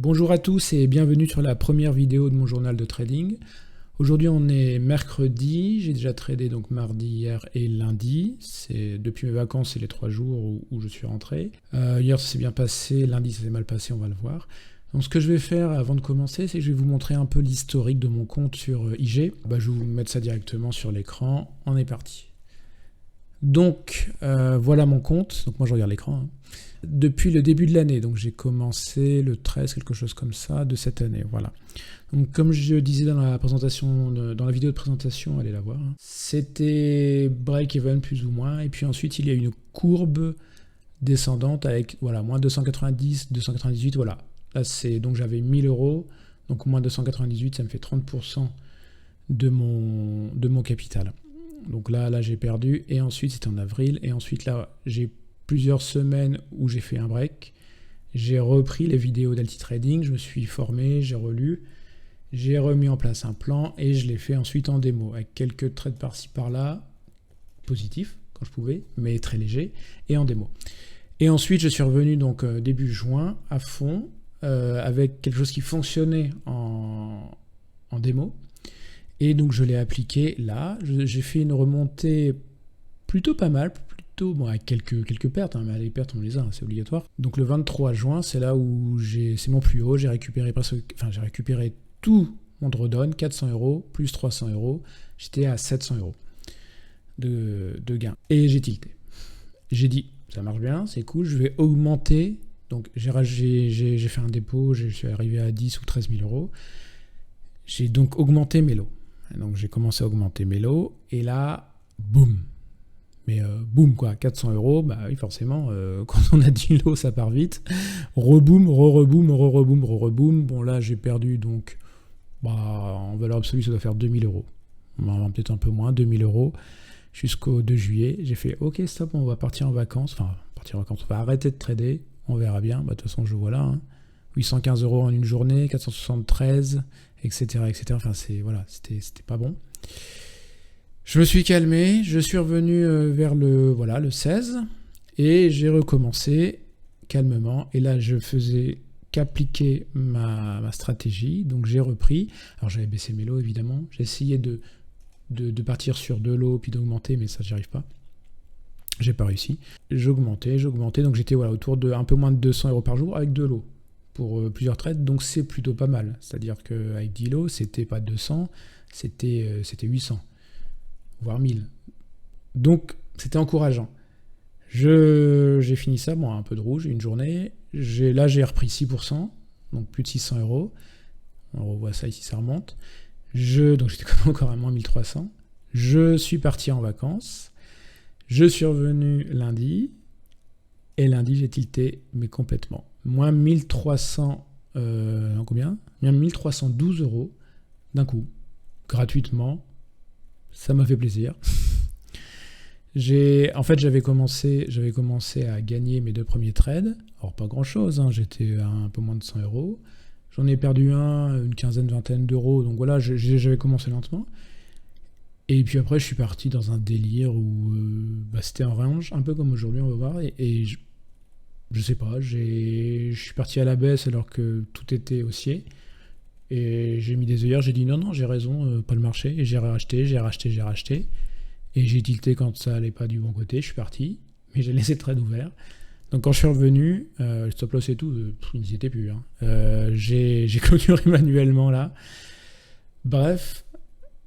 Bonjour à tous et bienvenue sur la première vidéo de mon journal de trading. Aujourd'hui on est mercredi, j'ai déjà tradé donc mardi, hier et lundi. C'est depuis mes vacances, c'est les 3 jours où je suis rentré. Hier ça s'est bien passé, lundi ça s'est mal passé, on va le voir. Donc ce que je vais faire avant de commencer, c'est que je vais vous montrer un peu l'historique de mon compte sur IG. Je vais vous mettre ça directement sur l'écran, on est parti. Donc voilà mon compte, donc moi je regarde l'écran. Depuis le début de l'année, donc j'ai commencé le 13, quelque chose comme ça, de cette année, voilà. Donc comme je disais dans la présentation, dans la vidéo de présentation, allez la voir, c'était break-even plus ou moins, et puis ensuite il y a une courbe descendante avec, voilà, moins 290, 298, voilà. Là c'est, donc j'avais 1000 euros, donc moins 298, ça me fait 30% de mon capital. Donc là j'ai perdu, et ensuite c'était en avril, et ensuite là j'ai plusieurs semaines où j'ai fait un break, j'ai repris les vidéos d'Alti Trading, je me suis formé, j'ai relu, j'ai remis en place un plan et je l'ai fait ensuite en démo avec quelques trades par-ci par-là, positifs quand je pouvais, mais très légers, et en démo. Et ensuite je suis revenu donc début juin à fond avec quelque chose qui fonctionnait en démo, et donc je l'ai appliqué là. J'ai fait une remontée plutôt pas mal, bon, avec quelques pertes, hein, mais les pertes on les a, hein, c'est obligatoire. Donc le 23 juin, c'est là où c'est mon plus haut, j'ai récupéré tout mon drawdown, 400 euros plus 300 euros, j'étais à 700 euros de gain. Et j'ai tilté. J'ai dit, ça marche bien, c'est cool, je vais augmenter. Donc j'ai fait un dépôt, je suis arrivé à 10 ou 13 000 euros. J'ai donc augmenté mes lots. Donc j'ai commencé à augmenter mes lots, et là, boum. Mais boum quoi, 400 euros, bah oui forcément, quand on a du lot ça part vite. Reboom, re-reboom, re-reboom, re-reboom. Bon là j'ai perdu donc, en valeur absolue ça doit faire 2000 euros. Peut-être un peu moins, 2000 euros jusqu'au 2 juillet. J'ai fait ok stop, on va partir en vacances. Enfin, on va arrêter de trader, on verra bien. De toute façon je vois là, hein. 815 euros en une journée, 473, etc. Enfin voilà, c'était pas bon. Je me suis calmé, je suis revenu vers le 16 et j'ai recommencé calmement. Et là, je faisais qu'appliquer ma stratégie. Donc j'ai repris. Alors j'avais baissé mes lots évidemment. J'ai essayé de partir sur 2 lots puis d'augmenter, mais ça j'y arrive pas. J'ai pas réussi. J'augmentais. Donc j'étais autour de un peu moins de 200 euros par jour avec 2 lots pour plusieurs trades. Donc c'est plutôt pas mal. C'est-à-dire qu'avec 10 lots, c'était pas 200, c'était 800. Voire 1000. Donc, c'était encourageant. J'ai fini ça, un peu de rouge, une journée. Là, j'ai repris 6%, donc plus de 600 euros. On revoit ça ici, ça remonte. Donc, j'étais encore à moins 1300. Je suis parti en vacances. Je suis revenu lundi. Et lundi, j'ai tilté, mais complètement. Moins 1300... combien ? Moins 1312 euros d'un coup, gratuitement. Ça m'a fait plaisir. En fait, j'avais commencé à gagner mes 2 premiers trades. Alors, pas grand-chose, hein, j'étais à un peu moins de 100 euros. J'en ai perdu une quinzaine, vingtaine d'euros. Donc voilà, j'avais commencé lentement. Et puis après, je suis parti dans un délire où c'était un range, un peu comme aujourd'hui, on va voir. Et je sais pas, je suis parti à la baisse alors que tout était haussier. Et j'ai mis des œillères, j'ai dit non, j'ai raison, pas le marché. Et j'ai racheté. Et j'ai tilté quand ça allait pas du bon côté, je suis parti. Mais j'ai laissé le trade ouvert. Donc quand je suis revenu, le stop loss et tout, ils n'y étaient plus. Hein. J'ai clôturé manuellement là. Bref,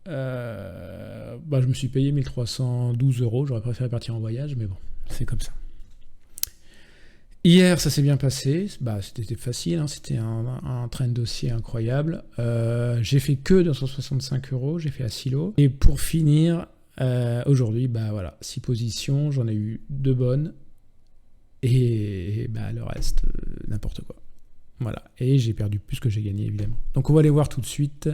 je me suis payé 1312 euros. J'aurais préféré partir en voyage, mais bon, c'est comme ça. Hier, ça s'est bien passé, c'était facile, hein. C'était un train de dossier incroyable. J'ai fait que 265 euros, j'ai fait à 6 lots. Et pour finir, aujourd'hui, 6 positions, j'en ai eu 2 bonnes. Et le reste, n'importe quoi. Voilà, et j'ai perdu plus que j'ai gagné, évidemment. Donc on va aller voir tout de suite,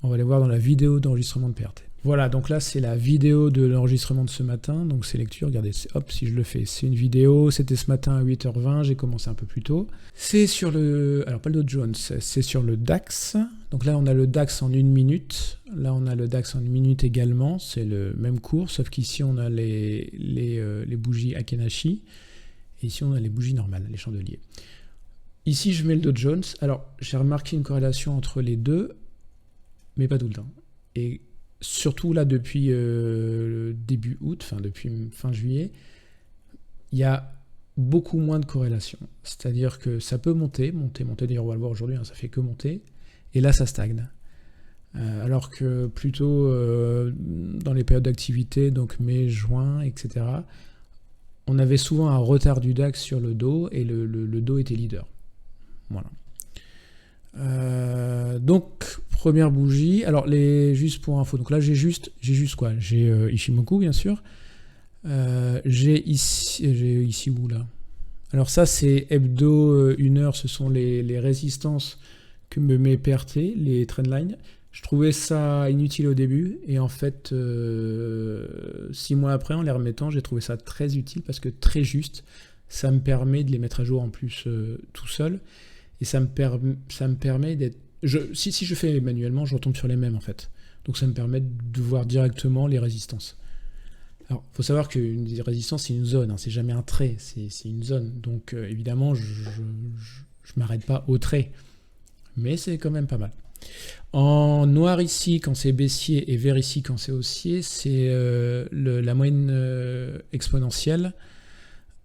on va aller voir dans la vidéo d'enregistrement de perte. Voilà, donc là c'est la vidéo de l'enregistrement de ce matin, donc c'est lecture, regardez, hop, si je le fais, c'est une vidéo, c'était ce matin à 8h20, j'ai commencé un peu plus tôt. C'est sur pas le Dow Jones, c'est sur le DAX, donc là on a le DAX en 1 minute, là on a le DAX en 1 minute également, c'est le même cours, sauf qu'ici on a les bougies Akenashi, et ici on a les bougies normales, les chandeliers. Ici, je mets le Dow Jones. Alors, j'ai remarqué une corrélation entre les deux, mais pas tout le temps. Et surtout là, depuis début août, enfin depuis fin juillet, il y a beaucoup moins de corrélation. C'est-à-dire que ça peut monter. D'ailleurs, on va le voir aujourd'hui, hein, ça fait que monter. Et là, ça stagne. Alors que plutôt dans les périodes d'activité, donc mai, juin, etc., on avait souvent un retard du DAX sur le Dow et le Dow était leader. Voilà. Donc, première bougie. Alors, juste pour info, donc là, j'ai juste quoi? J'ai Ichimoku, bien sûr. J'ai ici où là? Alors ça, c'est hebdo 1 heure, ce sont les résistances que me met PRT, les trendlines. Je trouvais ça inutile au début, et en fait, 6 mois après, en les remettant, j'ai trouvé ça très utile, parce que très juste, ça me permet de les mettre à jour en plus tout seul, et ça me permet d'être... Si je fais manuellement, je retombe sur les mêmes, en fait. Donc ça me permet de voir directement les résistances. Alors, il faut savoir qu'une résistance, c'est une zone, hein, c'est jamais un trait, c'est une zone. Donc, évidemment, je m'arrête pas au trait, mais c'est quand même pas mal. En noir ici, quand c'est baissier, et vert ici, quand c'est haussier, c'est la moyenne exponentielle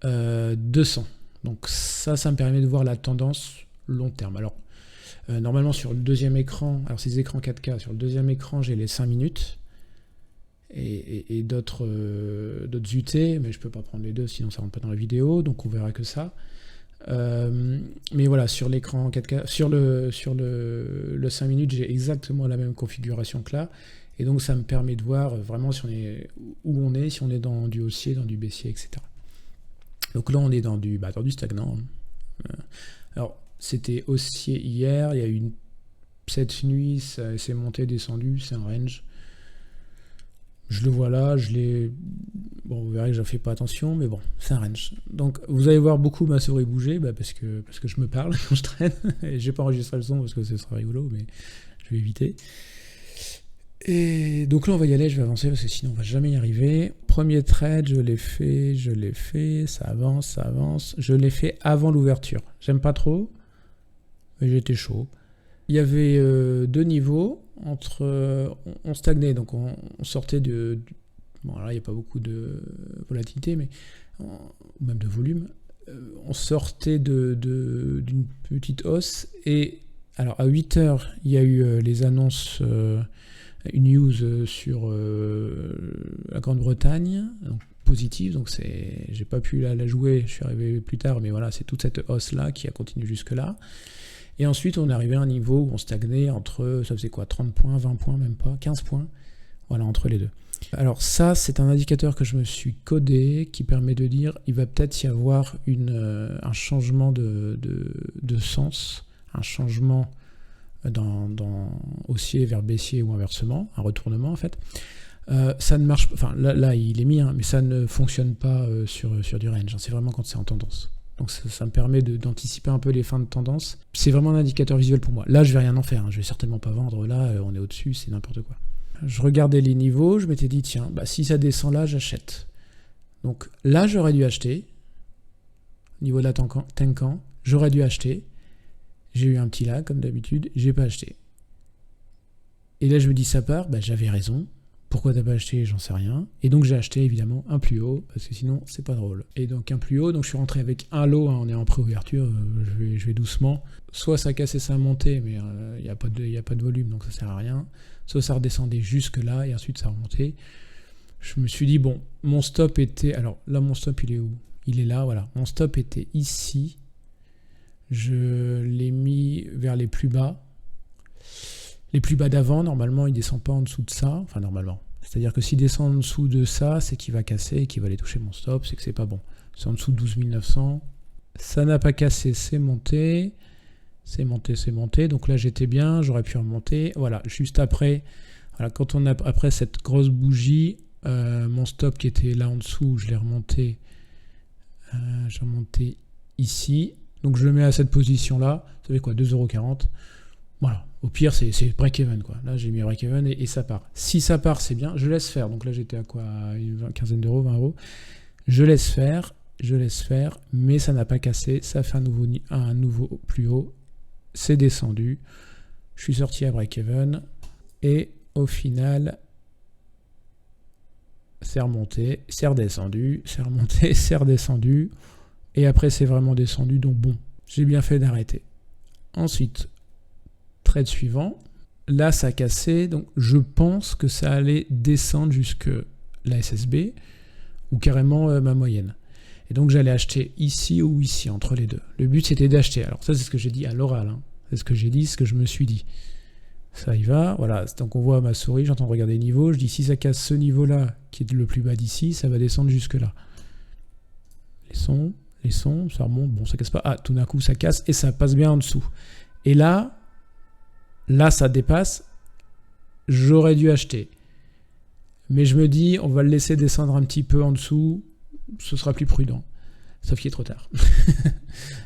200. Donc, ça me permet de voir la tendance long terme. Alors, normalement, sur le deuxième écran, alors ces écrans 4K, sur le deuxième écran, j'ai les 5 minutes. Et d'autres UT, mais je peux pas prendre les deux, sinon ça rentre pas dans la vidéo, donc on verra que ça. Mais voilà, sur l'écran 4K, sur le 5 minutes, j'ai exactement la même configuration que là, et donc ça me permet de voir vraiment si on est dans du haussier, dans du baissier, etc. Donc là, on est dans du stagnant. Alors, c'était haussier hier, il y a eu cette nuit, ça s'est monté, descendu, c'est un range. Je le vois là, bon, vous verrez que je ne fais pas attention, mais bon, c'est un range. Donc, vous allez voir beaucoup ma souris bouger, parce que je me parle quand je traîne. Et je n'ai pas enregistré le son parce que ce sera rigolo, mais je vais éviter. Et donc là, on va y aller, je vais avancer parce que sinon, on ne va jamais y arriver. Premier trade, je l'ai fait, ça avance. Je l'ai fait avant l'ouverture. J'aime pas trop, mais j'étais chaud. Il y avait deux niveaux. On stagnait, donc on sortait de... Bon, là, il n'y a pas beaucoup de volatilité, mais même de volume. On sortait d'une petite hausse. Et alors, à 8 heures, il y a eu les annonces, une news sur la Grande-Bretagne, donc positive. Donc, j'ai pas pu la jouer, je suis arrivé plus tard, mais voilà, c'est toute cette hausse-là qui a continué jusque-là. Et ensuite, on est arrivé à un niveau où on stagnait entre, ça faisait quoi, 30 points, 20 points, même pas, 15 points, voilà, entre les deux. Alors ça, c'est un indicateur que je me suis codé, qui permet de dire, il va peut-être y avoir un changement de sens, un changement dans haussier vers baissier ou inversement, un retournement en fait. Ça ne marche pas, enfin là il est mis, hein, mais ça ne fonctionne pas sur du range, hein, c'est vraiment quand c'est en tendance. Donc ça me permet d'anticiper un peu les fins de tendance. C'est vraiment un indicateur visuel pour moi. Là, je vais rien en faire. Je vais certainement pas vendre. Là, on est au-dessus, c'est n'importe quoi. Je regardais les niveaux. Je m'étais dit, tiens, si ça descend là, j'achète. Donc là, j'aurais dû acheter. Au niveau de la Tenkan, j'aurais dû acheter. J'ai eu un petit lag, comme d'habitude. J'ai pas acheté. Et là, je me dis, ça part. J'avais raison. Pourquoi t'as pas acheté? J'en sais rien. Et donc j'ai acheté évidemment un plus haut, parce que sinon c'est pas drôle. Et donc un plus haut, donc je suis rentré avec un lot, hein, on est en pré-ouverture, je vais doucement. Soit ça casse et ça montait, mais il n'y a pas de volume, donc ça sert à rien. Soit ça redescendait jusque là, et ensuite ça remontait. Je me suis dit, bon, mon stop était... Alors là, mon stop, il est où? Il est là, voilà. Mon stop était ici. Je l'ai mis vers les plus bas. Les plus bas d'avant, normalement, il ne descend pas en dessous de ça. Enfin, normalement. C'est-à-dire que s'il descend en dessous de ça, c'est qu'il va casser et qu'il va aller toucher mon stop. C'est que c'est pas bon. C'est en dessous de 12 900. Ça n'a pas cassé, c'est monté. C'est monté. Donc là, j'étais bien. J'aurais pu remonter. Voilà, juste après. Voilà, quand on a après cette grosse bougie, mon stop qui était là en dessous, je l'ai remonté. J'ai remonté ici. Donc je le mets à cette position-là. Ça fait quoi, 2,40 €. Voilà, au pire c'est break-even quoi. Là j'ai mis break-even et ça part. Si ça part c'est bien, je laisse faire. Donc là j'étais à quoi, une quinzaine d'euros, 20 €. Je laisse faire, je laisse faire, mais ça n'a pas cassé, ça fait un nouveau plus haut, c'est descendu, je suis sorti à break-even, et au final, c'est remonté, c'est redescendu, c'est remonté, c'est redescendu, et après c'est vraiment descendu, donc bon, j'ai bien fait d'arrêter. Ensuite, trade suivant, là ça a cassé, donc je pense que ça allait descendre jusque la SSB, ou carrément ma moyenne. Et donc j'allais acheter ici ou ici, entre les deux. Le but c'était d'acheter. Alors ça c'est ce que j'ai dit à l'oral, hein. C'est ce que j'ai dit, ce que je me suis dit. Ça y va, voilà. Donc on voit ma souris, j'entends regarder les niveaux. Je dis si ça casse ce niveau-là, qui est le plus bas d'ici, ça va descendre jusque là. Les sons, ça remonte. Bon, ça casse pas. Ah, tout d'un coup ça casse et ça passe bien en dessous. Et là ça dépasse. J'aurais dû acheter. Mais je me dis, on va le laisser descendre un petit peu en dessous, ce sera plus prudent. Sauf qu'il est trop tard.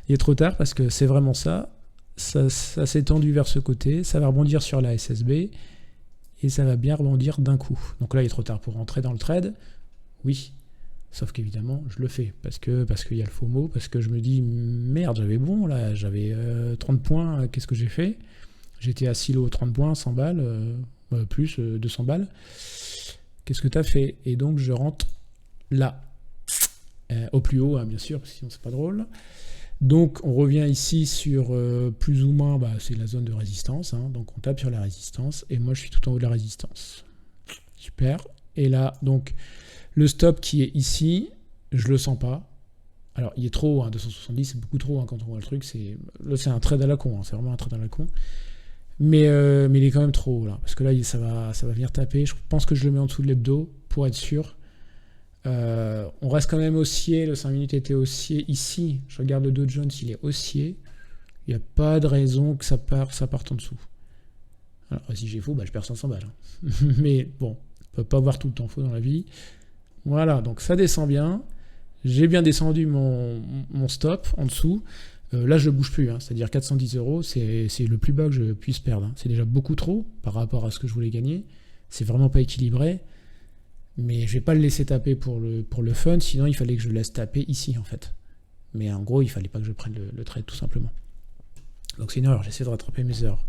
Il est trop tard parce que c'est vraiment ça. Ça s'est tendu vers ce côté, ça va rebondir sur la SSB et ça va bien rebondir d'un coup. Donc là, il est trop tard pour rentrer dans le trade. Oui, sauf qu'évidemment, je le fais parce qu'il y a le FOMO, parce que je me dis, merde, j'avais bon, là, j'avais 30 points, qu'est-ce que j'ai fait? J'étais à silo 30 points, 100 balles, plus 200 balles. Qu'est-ce que tu as fait? Et donc, je rentre là, au plus haut, hein, bien sûr, parce que sinon, c'est pas drôle. Donc, on revient ici sur plus ou moins, c'est la zone de résistance. Hein, donc, on tape sur la résistance. Et moi, je suis tout en haut de la résistance. Super. Et là, donc, le stop qui est ici, je le sens pas. Alors, il est trop haut, hein, 270, c'est beaucoup trop hein, quand on voit le truc. Là, c'est un trade à la con. Hein, c'est vraiment un trade à la con. Mais il est quand même trop haut là, parce que là ça va venir taper. Je pense que je le mets en dessous de l'hebdo pour être sûr. On reste quand même haussier, le 5 minutes était haussier ici. Je regarde le Dow Jones, il est haussier. Il n'y a pas de raison que ça parte en dessous. Alors si j'ai faux, je perds 500 balles. Hein. Mais bon, on peut pas avoir tout le temps faux dans la vie. Voilà, donc ça descend bien. J'ai bien descendu mon stop en dessous. Là, je ne bouge plus, hein. C'est-à-dire 410 €, c'est le plus bas que je puisse perdre. Hein. C'est déjà beaucoup trop par rapport à ce que je voulais gagner. C'est vraiment pas équilibré. Mais je vais pas le laisser taper pour le fun, sinon il fallait que je le laisse taper ici, en fait. Mais en gros, il fallait pas que je prenne le trade, tout simplement. Donc c'est une erreur, j'essaie de rattraper mes erreurs.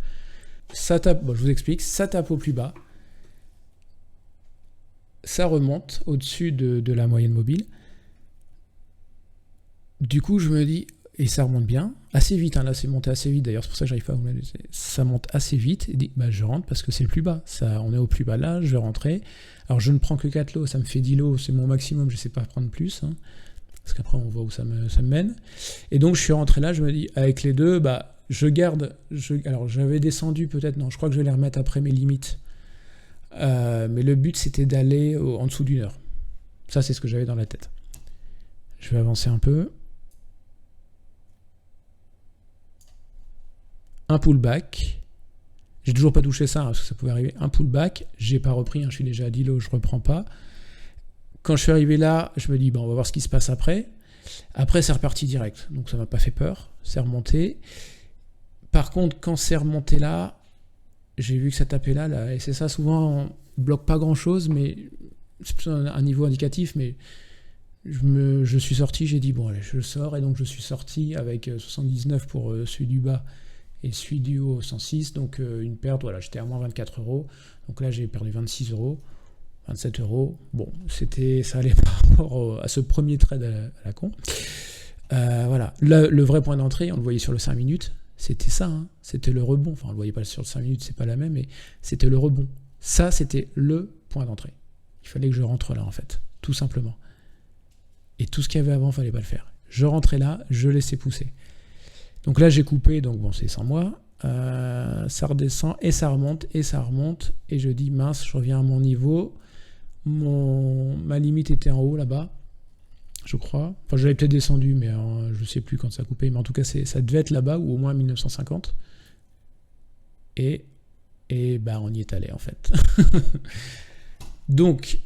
Ça tape, je vous explique, ça tape au plus bas. Ça remonte au-dessus de la moyenne mobile. Du coup, je me dis... Et ça remonte bien, assez vite, hein, là c'est monté assez vite, d'ailleurs c'est pour ça que j'arrive pas à vous mettre. Ça monte assez vite, et je rentre parce que c'est le plus bas, on est au plus bas là, je vais rentrer. Alors je ne prends que 4 lots, ça me fait 10 lots, c'est mon maximum, je ne sais pas prendre plus, hein, parce qu'après on voit où ça me mène. Et donc je suis rentré là, je me dis, avec les deux, je garde, alors j'avais descendu peut-être, non, je crois que je vais les remettre après mes limites. Mais le but c'était d'aller en dessous d'une heure. Ça c'est ce que j'avais dans la tête. Je vais avancer un peu. Un pullback, j'ai toujours pas touché ça, hein, parce que ça pouvait arriver, un pullback, j'ai pas repris, hein, je suis déjà à 10 lots, je reprends pas. Quand je suis arrivé là, je me dis, on va voir ce qui se passe après. Après, c'est reparti direct, donc ça m'a pas fait peur, c'est remonté. Par contre, quand c'est remonté là, j'ai vu que ça tapait là, et c'est ça, souvent, on bloque pas grand-chose, mais c'est plutôt un niveau indicatif, mais je suis sorti, j'ai dit, bon allez, je sors, et donc je suis sorti avec 79 pour celui du bas, et celui du haut 106, donc une perte, voilà, j'étais à moins 24 €, donc là j'ai perdu 26 €, 27 €, bon, ça allait par rapport à ce premier trade à la con. Voilà, le vrai point d'entrée, on le voyait sur le 5 minutes, c'était ça, hein, c'était le rebond, enfin on le voyait pas sur le 5 minutes, c'est pas la même, mais c'était le rebond. Ça, c'était le point d'entrée. Il fallait que je rentre là, en fait, tout simplement. Et tout ce qu'il y avait avant, il fallait pas le faire. Je rentrais là, je laissais pousser. Donc là, j'ai coupé, donc bon, c'est sans moi. Ça redescend et ça remonte, et je dis, mince, je reviens à mon niveau. Ma limite était en haut, là-bas, je crois. Enfin, j'avais peut-être descendu, mais je ne sais plus quand ça a coupé. Mais en tout cas, ça devait être là-bas, ou au moins 1950. Et on y est allé, en fait. Donc,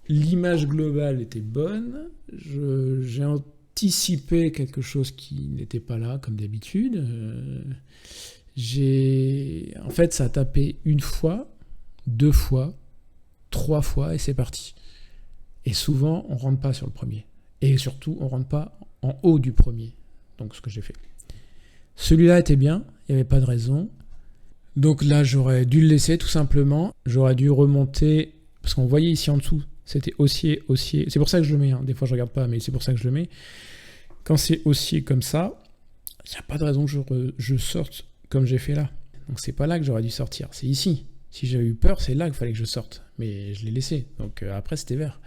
l'image globale était bonne. J'ai anticipé quelque chose qui n'était pas là, comme d'habitude. En fait, ça a tapé une fois, 2 fois, 3 fois, et c'est parti. Et souvent, on ne rentre pas sur le premier. Et surtout, on ne rentre pas en haut du premier. Donc, ce que j'ai fait. Celui-là était bien, il n'y avait pas de raison. Donc là, j'aurais dû le laisser tout simplement. J'aurais dû remonter, parce qu'on voyait ici en dessous, c'était haussier, haussier. C'est pour ça que je le mets, hein. Des fois je regarde pas, mais c'est pour ça que je le mets. Quand c'est haussier comme ça, il n'y a pas de raison que je sorte comme j'ai fait là. Donc c'est pas là que j'aurais dû sortir, c'est ici. Si j'avais eu peur, c'est là qu'il fallait que je sorte. Mais je l'ai laissé, donc après c'était vert.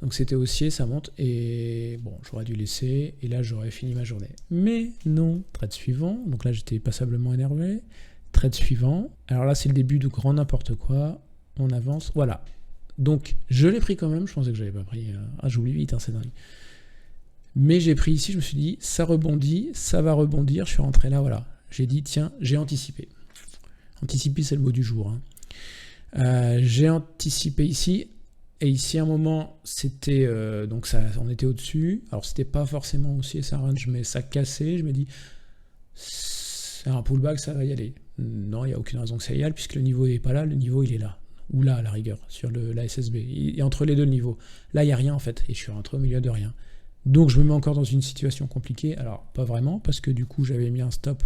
Donc c'était haussier, ça monte, et bon, j'aurais dû laisser, et là j'aurais fini ma journée. Mais non, trade suivant, donc là j'étais passablement énervé. Trade suivant, alors là c'est le début de grand n'importe quoi, on avance, voilà. Donc je l'ai pris quand même, je pensais que je l'avais pas pris, j'oublie vite, hein, c'est dingue. Mais j'ai pris ici, je me suis dit, ça rebondit, ça va rebondir, je suis rentré là, voilà. J'ai dit, tiens, j'ai anticipé. Anticiper, c'est le mot du jour. Hein. J'ai anticipé ici, et ici, à un moment, c'était, donc ça, on était au-dessus, alors c'était pas forcément haussier, ça range, mais ça cassait, je me dis, c'est un pullback, ça va y aller. Non, il n'y a aucune raison que ça y aille, puisque le niveau n'est pas là, le niveau il est là. Ou là, à la rigueur, sur la SSB. Et entre les deux niveaux. Là, il n'y a rien en fait, et je suis rentré au milieu de rien. Donc je me mets encore dans une situation compliquée. Alors, pas vraiment, parce que du coup, j'avais mis un stop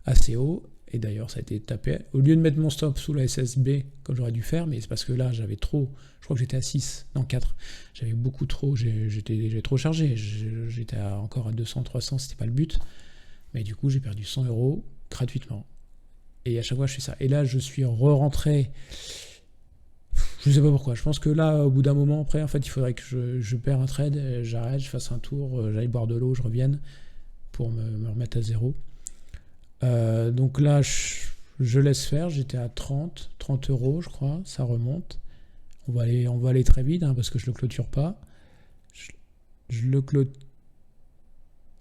assez haut, et d'ailleurs, ça a été tapé. Au lieu de mettre mon stop sous la SSB, comme j'aurais dû faire, mais c'est parce que là, j'avais trop, je crois que j'étais à 6, non 4. J'avais beaucoup trop, j'ai trop chargé. J'étais encore à 200, 300, c'était pas le but. Mais du coup, j'ai perdu 100 € gratuitement. Et à chaque fois, je fais ça. Et là, je suis re-rentré. Je ne sais pas pourquoi. Je pense que là, au bout d'un moment, après, en fait, il faudrait que je perds un trade, j'arrête, je fasse un tour, j'aille boire de l'eau, je revienne pour me remettre à zéro. Donc là, je laisse faire. J'étais à 30 €, je crois. Ça remonte. On va aller très vite, hein, parce que je ne le clôture pas. Je le clôture.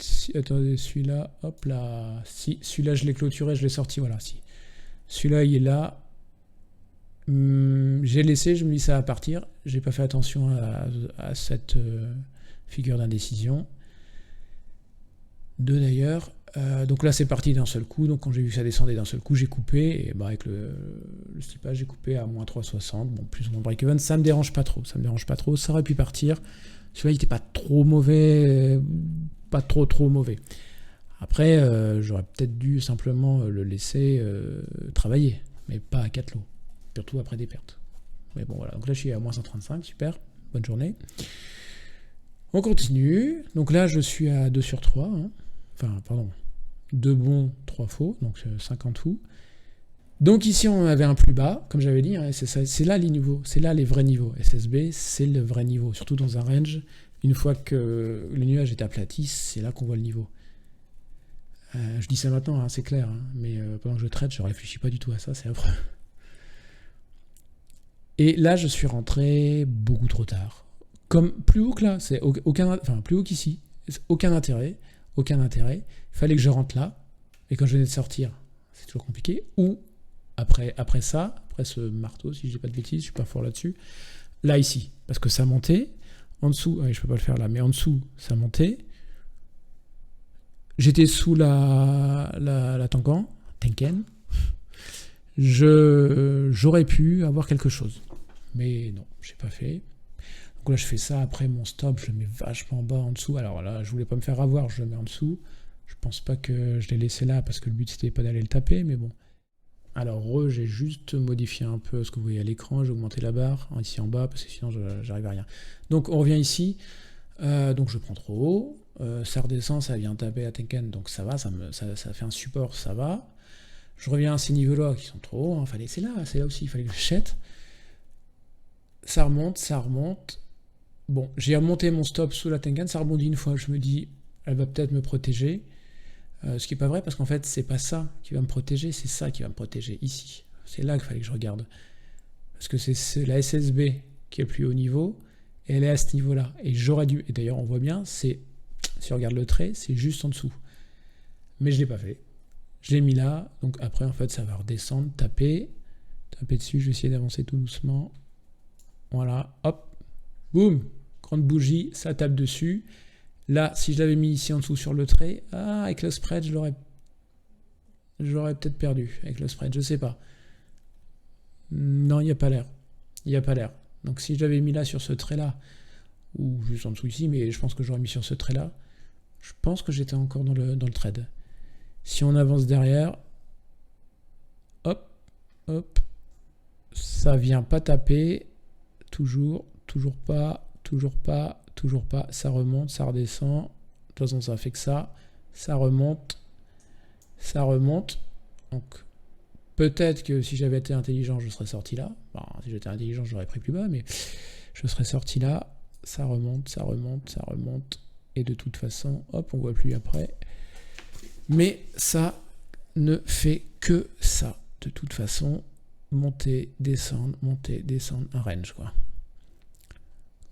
Si, attendez, celui-là, hop là. Si, celui-là, je l'ai clôturé, je l'ai sorti, voilà. Si. Celui-là, il est là. J'ai laissé, je me dis ça va partir. J'ai pas fait attention à cette figure d'indécision. 2 d'ailleurs. Donc là, c'est parti d'un seul coup. Donc quand j'ai vu que ça descendait d'un seul coup, j'ai coupé. Et bah, avec le slippage, j'ai coupé à moins 3,60. Bon, plus mon break-even. Ça me dérange pas trop. Ça me dérange pas trop. Ça aurait pu partir. Celui-là, il était pas trop mauvais. Pas trop mauvais. Après, j'aurais peut-être dû simplement le laisser travailler, mais pas à 4 lots, surtout après des pertes. Mais bon, voilà, donc là je suis à moins 135, super, bonne journée. On continue, donc là je suis à 2 sur 3, hein. Enfin, pardon, 2 bons, 3 faux, donc 50 fous. Donc ici on avait un plus bas, comme j'avais dit, hein, c'est là les niveaux, c'est là les vrais niveaux. SSB, c'est le vrai niveau, surtout dans un range. Une fois que le nuage est aplati, c'est là qu'on voit le niveau. Je dis ça maintenant, hein, c'est clair, hein, mais pendant que je traite, je réfléchis pas du tout à ça, c'est affreux. Et là, je suis rentré beaucoup trop tard. Comme plus haut que là, c'est plus haut qu'ici, aucun intérêt. Il fallait que je rentre là, et quand je venais de sortir, c'est toujours compliqué. Ou après ça, après ce marteau, si je dis pas de bêtises, je suis pas fort là-dessus. Là ici, parce que ça montait. En dessous, je peux pas le faire là, mais en dessous, ça montait. J'étais sous la Tenken. J'aurais pu avoir quelque chose. Mais non, j'ai pas fait. Donc là, je fais ça. Après mon stop, je le mets vachement bas en dessous. Alors là, je voulais pas me faire avoir, je le mets en dessous. Je pense pas que je l'ai laissé là parce que le but c'était pas d'aller le taper, mais bon. Alors j'ai juste modifié un peu ce que vous voyez à l'écran. J'ai augmenté la barre ici en bas parce que sinon j'arrive à rien. Donc on revient ici. Donc je prends trop haut. Ça redescend, ça vient taper à Tenken, donc ça va, ça fait un support, ça va. Je reviens à ces niveaux-là qui sont trop hauts. Hein, c'est là aussi, il fallait que je jette. Ça remonte. Bon, j'ai remonté mon stop sous la Tenken, ça rebondit une fois. Je me dis, elle va peut-être me protéger. Ce qui n'est pas vrai parce qu'en fait, c'est pas ça qui va me protéger, c'est ça qui va me protéger ici. C'est là qu'il fallait que je regarde. Parce que c'est la SSB qui est le plus haut niveau, et elle est à ce niveau-là. Et j'aurais dû, et d'ailleurs on voit bien, si on regarde le trait, c'est juste en dessous. Mais je ne l'ai pas fait. Je l'ai mis là, donc après en fait ça va redescendre, taper dessus, je vais essayer d'avancer tout doucement. Voilà, hop, boum, grande bougie, ça tape dessus. Là, si je l'avais mis ici en dessous sur le trait, avec le spread, je l'aurais peut-être perdu. Avec le spread, je sais pas. Non, il n'y a pas l'air. Donc si je l'avais mis là sur ce trait-là, ou juste en dessous ici, mais je pense que j'aurais mis sur ce trait-là. Je pense que j'étais encore dans le trade. Si on avance derrière, hop, hop, ça vient pas taper, toujours pas, ça remonte, ça redescend. De toute façon, ça fait que ça remonte. Donc, peut-être que si j'avais été intelligent, je serais sorti là. Bon, si j'étais intelligent, j'aurais pris plus bas, mais je serais sorti là. Ça remonte. Et de toute façon, hop, on voit plus après. Mais ça ne fait que ça. De toute façon, monter, descendre, un range, quoi.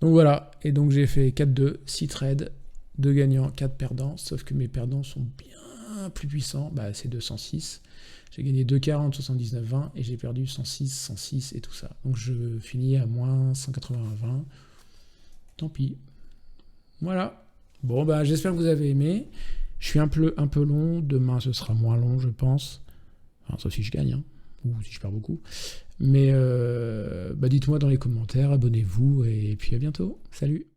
Donc voilà, et donc j'ai fait 4-2, 6 trades, 2 gagnants, 4 perdants, sauf que mes perdants sont bien plus puissants, bah c'est 206. J'ai gagné 2,40, 79, 20, et j'ai perdu 106 et tout ça. Donc je finis à moins 180, 20. Tant pis. Voilà. Bon, bah j'espère que vous avez aimé. Je suis un peu long, demain ce sera moins long, je pense. Enfin, sauf si je gagne, hein, ou si je perds beaucoup. Mais bah dites-moi dans les commentaires, abonnez-vous, et puis à bientôt. Salut!